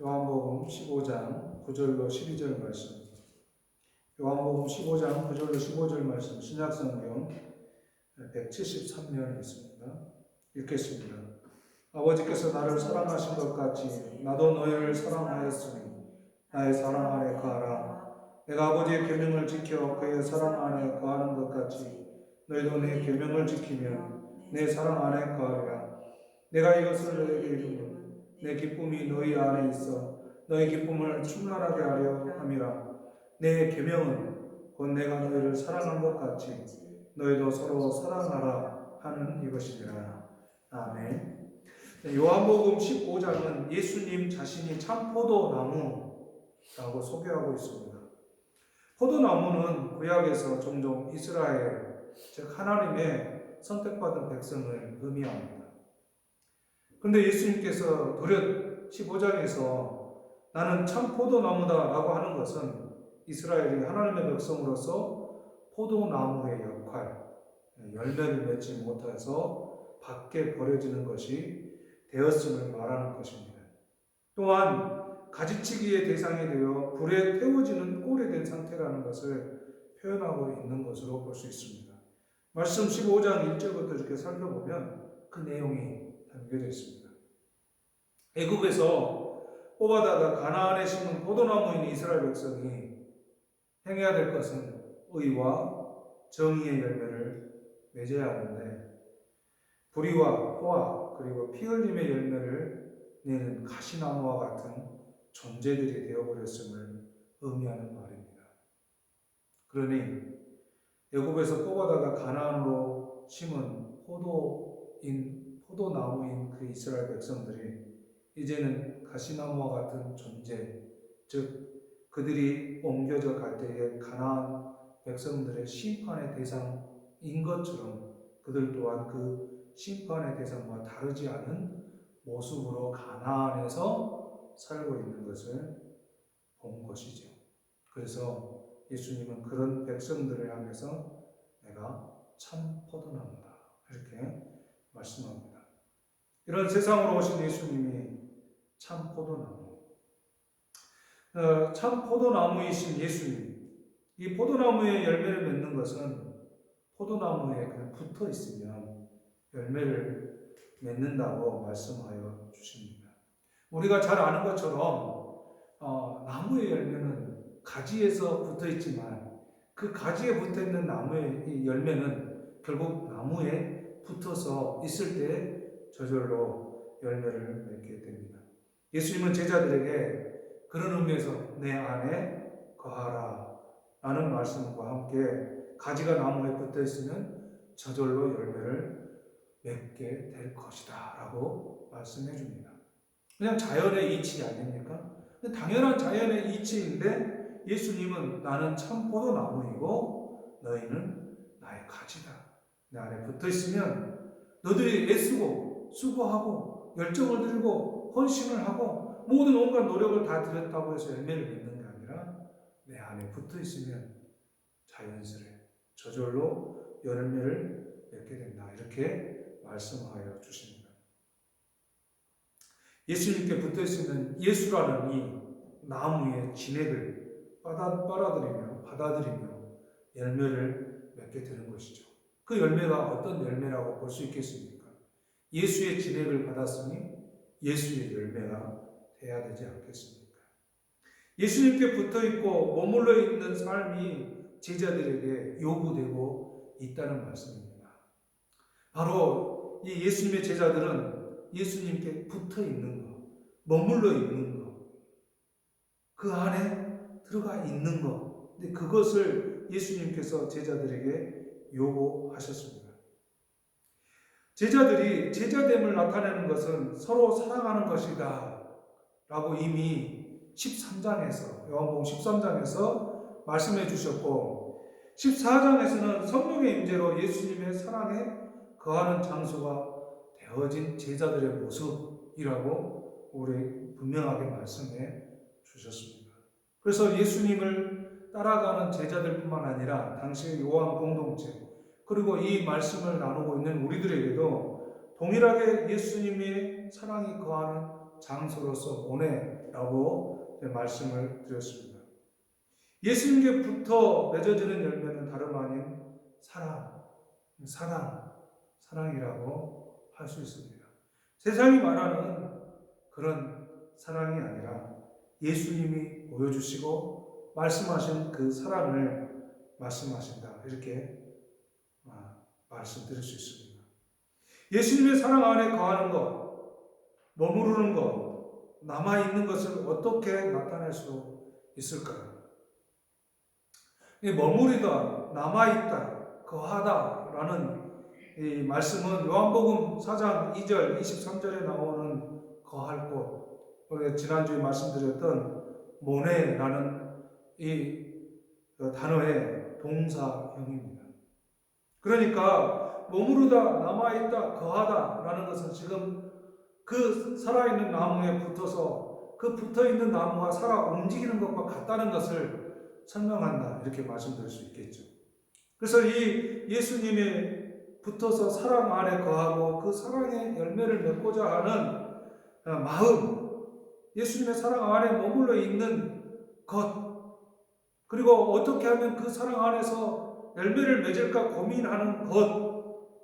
요한복음 15장 9절로 12절 말씀. 요한복음 15장 9절로 15절 말씀. 신약성경 173면에 있습니다. 읽겠습니다. 아버지께서 나를 사랑하신 것 같이 나도 너희를 사랑하였으니 나의 사랑 안에 거하라. 내가 아버지의 계명을 지켜 그의 사랑 안에 거하는 것 같이 너희도 내 계명을 지키면 내 사랑 안에 거하리라. 내가 이것을 너희에게 이루면 내 기쁨이 너희 안에 있어 너희 기쁨을 충만하게 하려 함이라. 내 계명은 곧 내가 너희를 사랑한 것 같이 너희도 서로 사랑하라 하는 이것이니라. 아멘. 요한복음 15장은 예수님 자신이 참 포도나무라고 소개하고 있습니다. 포도나무는 구약에서 종종 이스라엘, 즉 하나님의 선택받은 백성을 의미합니다. 그런데 예수님께서 도려 15장에서 나는 참 포도나무다라고 하는 것은 이스라엘이 하나님의 백성으로서 포도나무의 역할, 열매를 맺지 못해서 밖에 버려지는 것이 되었음을 말하는 것입니다. 또한 가지치기의 대상이 되어 불에 태워지는 꼴이 된 상태라는 것을 표현하고 있는 것으로 볼 수 있습니다. 말씀 15장 1절부터 이렇게 살펴보면 그 내용이 담겨져 있습니다. 애굽에서 뽑아다가 가나안에 심은 포도나무인 이스라엘 백성이 행해야 될 것은 의와 정의의 열매를 맺어야 하는데 불의와 포악 그리고 피 흘림의 열매를 내는 가시나무와 같은 존재들이 되어버렸음을 의미하는 말입니다. 그러니 애굽에서 뽑아다가 가나안으로 심은 포도나무인 그 이스라엘 백성들이 이제는 가시나무와 같은 존재, 즉 그들이 옮겨져 갈 때에 가나안 백성들의 심판의 대상인 것처럼 그들 또한 그 심판의 대상과 다르지 않은 모습으로 가나안에서 살고 있는 것을 본 것이죠. 그래서 예수님은 그런 백성들을 향해서 내가 참 포도나무다 이렇게 말씀합니다. 이런 세상으로 오신 예수님이 참 포도나무, 참 포도나무이신 예수님, 이 포도나무의 열매를 맺는 것은 포도나무에 그냥 붙어 있으면 열매를 맺는다고 말씀하여 주십니다. 우리가 잘 아는 것처럼 나무의 열매는 가지에서 붙어 있지만 그 가지에 붙어 있는 나무의 열매는 결국 나무에 붙어서 있을 때 저절로 열매를 맺게 됩니다. 예수님은 제자들에게 그런 의미에서 내 안에 거하라 라는 말씀과 함께 가지가 나무에 붙어 있으면 저절로 열매를 맺게 될 것이다 라고 말씀해 줍니다. 그냥 자연의 이치 아닙니까? 당연한 자연의 이치인데 예수님은 나는 참 포도나무이고 너희는 나의 가지다. 내 안에 붙어 있으면 너희들이 애쓰고 수고하고 열정을 들이고 헌신을 하고 모든 온갖 노력을 다 들였다고 해서 열매를 맺는 게 아니라 내 안에 붙어 있으면 자연스레 저절로 열매를 맺게 된다. 이렇게 말씀하여 주십니다. 예수님께 붙어 있으면 예수라는 이 나무의 진액을 받아들이며 열매를 맺게 되는 것이죠. 그 열매가 어떤 열매라고 볼 수 있겠습니까? 예수의 진액을 받았으니 예수의 열매가 돼야 되지 않겠습니까? 예수님께 붙어 있고 머물러 있는 삶이 제자들에게 요구되고 있다는 말씀입니다. 바로 이 예수님의 제자들은 예수님께 붙어 있는 것, 머물러 있는 것, 그 안에 들어가 있는 것, 근데 그것을 예수님께서 제자들에게 요구하셨습니다. 제자들이 제자됨을 나타내는 것은 서로 사랑하는 것이다 라고 이미 13장에서 요한복음 13장에서 말씀해 주셨고 14장에서는 성령의 임재로 예수님의 사랑에 거하는 장소가 되어진 제자들의 모습이라고 우리 분명하게 말씀해 주셨습니다. 그래서 예수님을 따라가는 제자들뿐만 아니라 당시의 요한 공동체 그리고 이 말씀을 나누고 있는 우리들에게도 동일하게 예수님의 사랑이 거하는 장소로서 보내 라고 말씀을 드렸습니다. 예수님께부터 맺어지는 열매는 다름 아닌 사랑이라고 할 수 있습니다. 세상이 말하는 그런 사랑이 아니라 예수님이 보여주시고 말씀하신 그 사랑을 말씀하신다. 이렇게 말씀드릴 수 있습니다. 예수님의 사랑 안에 거하는 것, 머무르는 것, 남아있는 것을 어떻게 나타낼 수 있을까요? 이 머무르다, 남아있다, 거하다라는 이 말씀은 요한복음 4장 2절, 23절에 나오는 거할 곳, 지난주에 말씀드렸던 모네라는 이 단어의 동사형입니다. 그러니까 머무르다, 남아있다, 거하다라는 것은 지금 그 살아있는 나무에 붙어서 그 붙어있는 나무가 살아 움직이는 것과 같다는 것을 설명한다. 이렇게 말씀드릴 수 있겠죠. 그래서 이 예수님이 붙어서 사랑 안에 거하고 그 사랑의 열매를 맺고자 하는 마음, 예수님의 사랑 안에 머물러 있는 것, 그리고 어떻게 하면 그 사랑 안에서 열매를 맺을까 고민하는 것,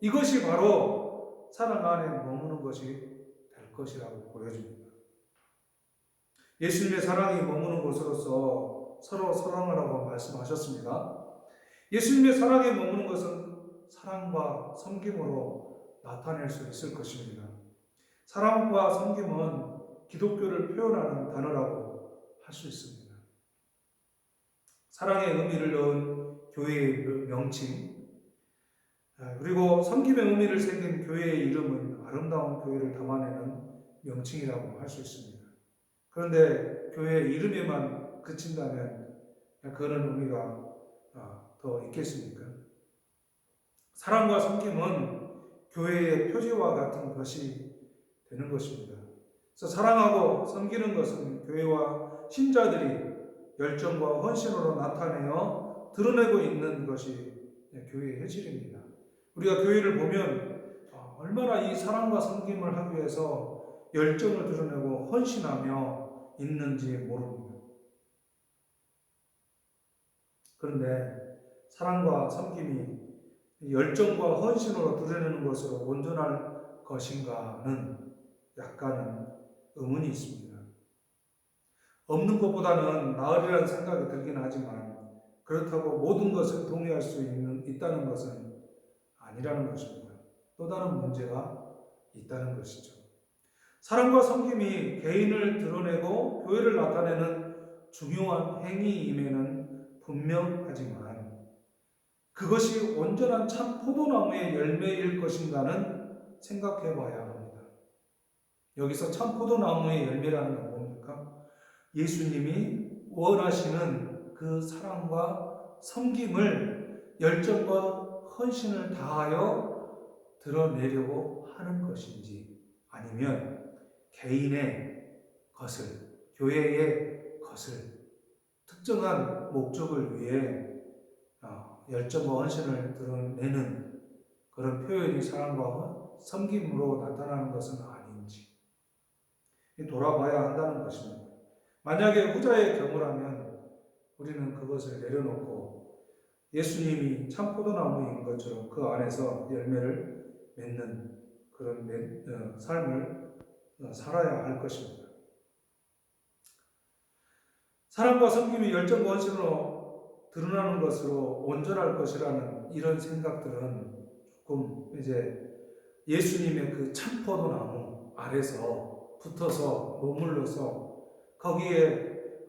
이것이 바로 사랑 안에 머무는 것이 될 것이라고 보여집니다. 예수님의 사랑이 머무는 곳으로서 서로 사랑하라고 말씀하셨습니다. 예수님의 사랑에 머무는 것은 사랑과 섬김으로 나타낼 수 있을 것입니다. 사랑과 섬김은 기독교를 표현하는 단어라고 할 수 있습니다. 사랑의 의미를 넣은 교회의 명칭, 그리고 섬김의 의미를 새긴 교회의 이름은 아름다운 교회를 담아내는 명칭이라고 할 수 있습니다. 그런데 교회의 이름에만 그친다면 그런 의미가 더 있겠습니까? 사랑과 섬김은 교회의 표지와 같은 것이 되는 것입니다. 그래서 사랑하고 섬기는 것은 교회와 신자들이 열정과 헌신으로 나타내어 드러내고 있는 것이 교회의 해질입니다. 우리가 교회를 보면 얼마나 이 사랑과 섬김을 하기 위해서 열정을 드러내고 헌신하며 있는지 모릅니다. 그런데 사랑과 섬김이 열정과 헌신으로 드러내는 것으로 온전할 것인가는 약간은 의문이 있습니다. 없는 것보다는 나으리라는 생각이 들긴 하지만 그렇다고 모든 것을 동의할 수 있다는 것은 아니라는 것입니다. 또 다른 문제가 있다는 것이죠. 사랑과 섬김이 개인을 드러내고 교회를 나타내는 중요한 행위임에는 분명하지만 그것이 온전한 참 포도나무의 열매일 것인가는 생각해 봐야 합니다. 여기서 참 포도나무의 열매라는 건 뭡니까? 예수님이 원하시는 그 사랑과 섬김을 열정과 헌신을 다하여 드러내려고 하는 것인지 아니면 개인의 것을, 교회의 것을 특정한 목적을 위해 열정과 헌신을 드러내는 그런 표현이 사랑과 섬김으로 나타나는 것은 아닌지 돌아봐야 한다는 것입니다. 만약에 후자의 경우라면 우리는 그것을 내려놓고 예수님이 참 포도나무인 것처럼 그 안에서 열매를 맺는 그런 삶을 살아야 할 것입니다. 사랑과 섬김이 열정과 헌신으로 드러나는 것으로 온전할 것이라는 이런 생각들은 조금 이제 예수님의 그 참 포도나무 아래서 붙어서 머물러서 거기에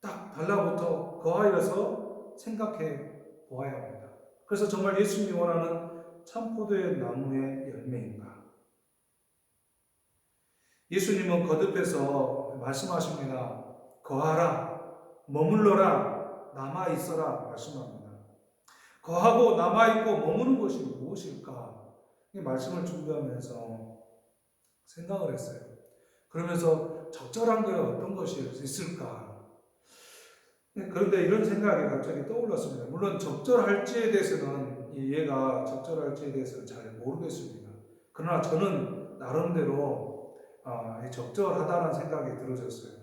딱 달라붙어 거하여서 생각해 보아야 합니다. 그래서 정말 예수님이 원하는 참 포도의 나무의 열매인가? 예수님은 거듭해서 말씀하십니다. 거하라, 머물러라, 남아있어라 말씀합니다. 거하고 남아있고 머무는 것이 무엇일까? 이 말씀을 준비하면서 생각을 했어요. 그러면서 적절한 게 어떤 것이 있을까? 그런데 이런 생각이 갑자기 떠올랐습니다. 물론 적절할지에 대해서는 이해가 적절할지에 대해서는 잘 모르겠습니다. 그러나 저는 나름대로 적절하다는 생각이 들어졌어요.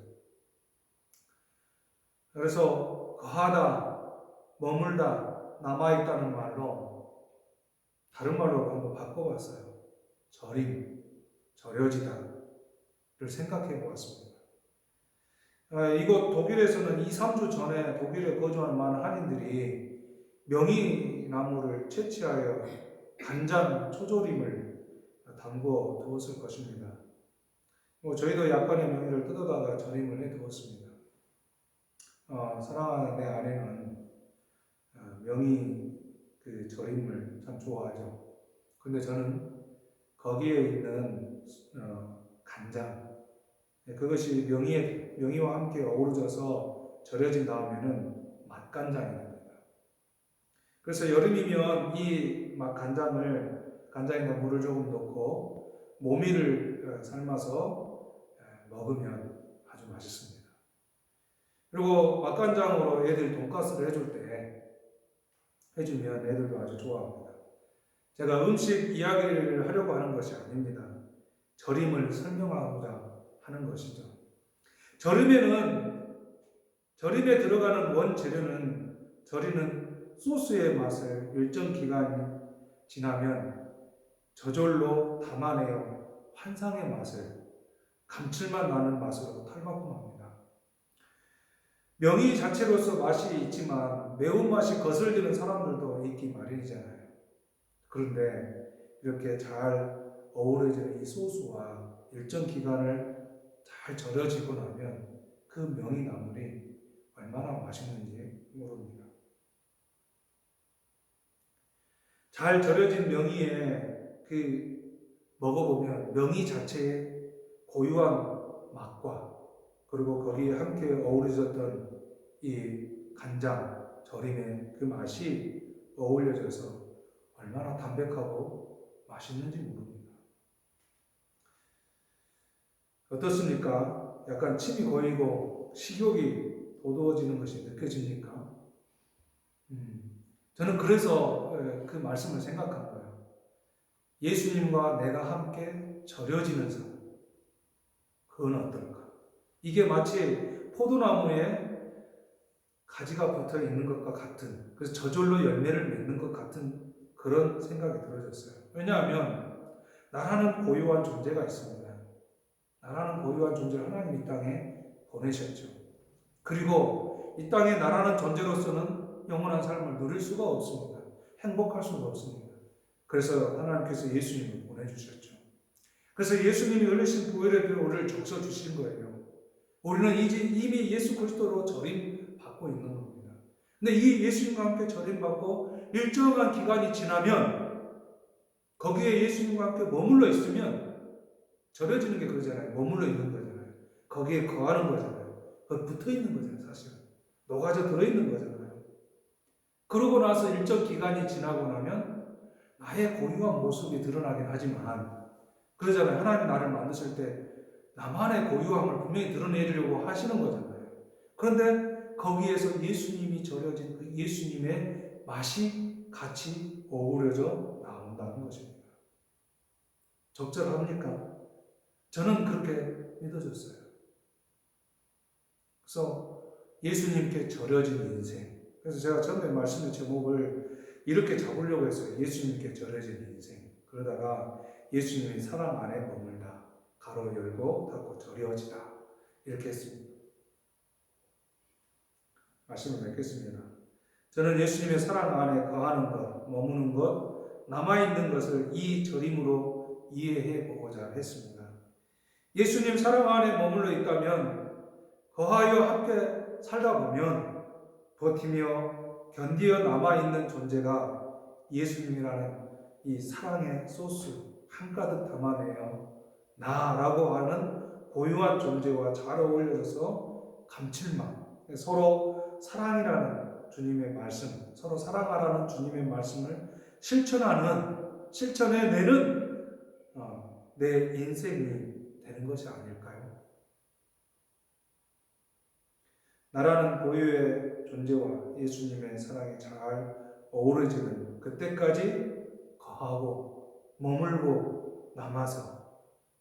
그래서 거하다, 머물다, 남아있다는 말로 다른 말로 한번 바꿔봤어요. 절임, 절여지다를 생각해 보았습니다. 이곳 독일에서는 2, 3주 전에 독일에 거주하는 많은 한인들이 명이나무를 채취하여 간장 초조림을 담궈 두었을 것입니다. 저희도 약간의 명이를 뜯어다가 절임을 해 두었습니다. 사랑하는 내 아내는 명이 그 절임을 참 좋아하죠. 근데 저는 거기에 있는 간장, 그것이 명이와 함께 어우러져서 절여진 다음에는 맛간장이 됩니다. 그래서 여름이면 이 간장에다 물을 조금 넣고 모미를 삶아서 먹으면 아주 맛있습니다. 그리고 맛간장으로 애들 돈가스를 해주면 애들도 아주 좋아합니다. 제가 음식 이야기를 하려고 하는 것이 아닙니다. 절임을 설명하고자 하는 것이죠. 절임에 들어가는 원재료는 절이는 소스의 맛을 일정 기간이 지나면 저절로 담아내어 환상의 맛을 감칠맛 나는 맛으로 탈바꿈합니다. 명이 자체로서 맛이 있지만 매운맛이 거슬리는 사람들도 있기 마련이잖아요. 그런데 이렇게 잘 어우러지는 이 소스와 일정 기간을 잘 절여지고 나면 그 명이나물이 얼마나 맛있는지 모릅니다. 잘 절여진 명이에 먹어보면 명이 자체의 고유한 맛과 그리고 거기에 함께 어우러졌던 이 간장, 절임의 그 맛이 어울려져서 얼마나 담백하고 맛있는지 모릅니다. 어떻습니까? 약간 침이 고이고 식욕이 돋워지는 것이 느껴집니까? 저는 그래서 그 말씀을 생각한 거예요. 예수님과 내가 함께 절여지는 삶. 그건 어떨까? 이게 마치 포도나무에 가지가 붙어 있는 것과 같은, 그래서 저절로 열매를 맺는 것 같은 그런 생각이 들어졌어요. 왜냐하면 나라는 고유한 존재가 있습니다. 나라는 고유한 존재를 하나님 이 땅에 보내셨죠. 그리고 이 땅에 나라는 존재로서는 영원한 삶을 누릴 수가 없습니다. 행복할 수가 없습니다. 그래서 하나님께서 예수님을 보내주셨죠. 그래서 예수님이 흘리신 보혈의 피로 우리를 적셔 주신 거예요. 우리는 이미 예수 그리스도로 절임 받고 있는 겁니다. 근데 이 예수님과 함께 절임 받고 일정한 기간이 지나면 거기에 예수님과 함께 머물러 있으면 절여지는 게 그러잖아요. 머물러 있는 거잖아요. 거기에 거하는 거잖아요. 거기 붙어 있는 거잖아요. 사실은 녹아져 들어 있는 거잖아요. 그러고 나서 일정 기간이 지나고 나면 나의 고유한 모습이 드러나긴 하지만 그러잖아요. 하나님 나를 만드실 때 나만의 고유함을 분명히 드러내려고 하시는 거잖아요. 그런데 거기에서 예수님이 절여진 그 예수님의 맛이 같이 어우러져 나온다는 것입니다. 적절합니까? 저는 그렇게 믿어졌어요. 그래서 예수님께 절여진 인생. 그래서 제가 처음에 말씀의 제목을 이렇게 잡으려고 했어요. 예수님께 절여진 인생. 그러다가 예수님의 사랑 안에 머물다. 가로 열고 닫고 절여지다. 이렇게 했습니다. 말씀을 맺겠습니다. 저는 예수님의 사랑 안에 거하는 것, 머무는 것, 남아있는 것을 이 절임으로 이해해 보고자 했습니다. 예수님 사랑 안에 머물러 있다면 거하여 함께 살다 보면 버티며 견디어 남아있는 존재가 예수님이라는 이 사랑의 소스 한가득 담아내어 나라고 하는 고유한 존재와 잘 어울려져서 감칠맛, 서로 사랑이라는 주님의 말씀, 서로 사랑하라는 주님의 말씀을 실천해내는 내 인생이 되는 것이 아닐까요? 나라는 고유의 존재와 예수님의 사랑이 잘 어우러지는 그때까지 거하고 머물고 남아서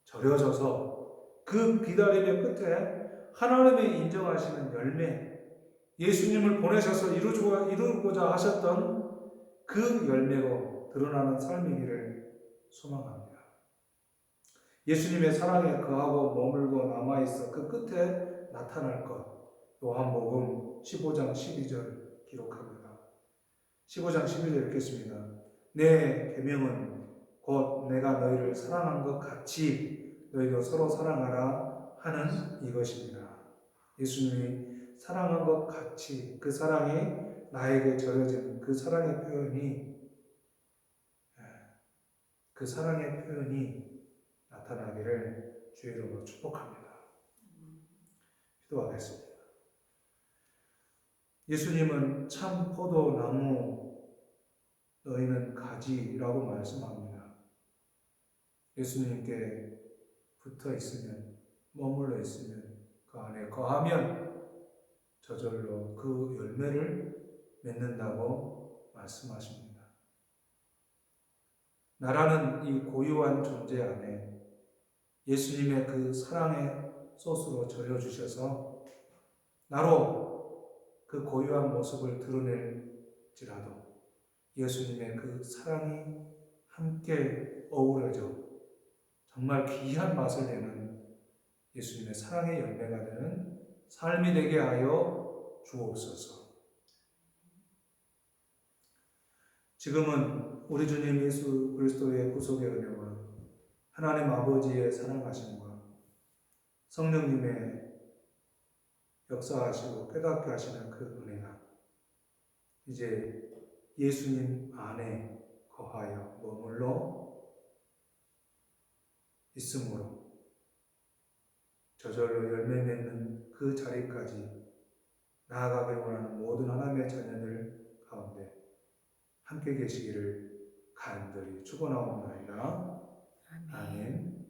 절여져서 그 기다림의 끝에 하나님이 인정하시는 열매, 예수님을 보내셔서 이루고자 하셨던 그 열매로 드러나는 삶이기를 소망합니다. 예수님의 사랑에 거하고 머물고 남아있어 그 끝에 나타날 것. 요한복음 15장 12절 기록합니다. 15장 12절 읽겠습니다. 내 계명은 곧 내가 너희를 사랑한 것 같이 너희도 서로 사랑하라 하는 이것입니다. 예수님이 사랑한 것 같이 그 사랑이 나에게 전해진 그 사랑의 표현이 나타나기를 주의 이름으로 축복합니다. 기도하겠습니다. 예수님은 참 포도나무, 너희는 가지라고 말씀합니다. 예수님께 붙어 있으면, 머물러 있으면, 그 안에 거하면 저절로 그 열매를 맺는다고 말씀하십니다. 나라는 이 고유한 존재 안에 예수님의 그 사랑의 소스로 절여주셔서 나로 그 고유한 모습을 드러낼지라도 예수님의 그 사랑이 함께 어우러져 정말 귀한 맛을 내는 예수님의 사랑의 열매가 되는 삶이 되게 하여 주옵소서. 지금은 우리 주님 예수 그리스도의 구속의 은혜와 하나님 아버지의 사랑하심과 성령님의 역사하시고 깨닫게 하시는 그 은혜가 이제 예수님 안에 거하여 머물러 있으므로 저절로 열매 맺는 그 자리까지 나아가길 원하는 모든 하나님의 자녀들 가운데 함께 계시기를 간절히 축원하옵나이다. 아멘.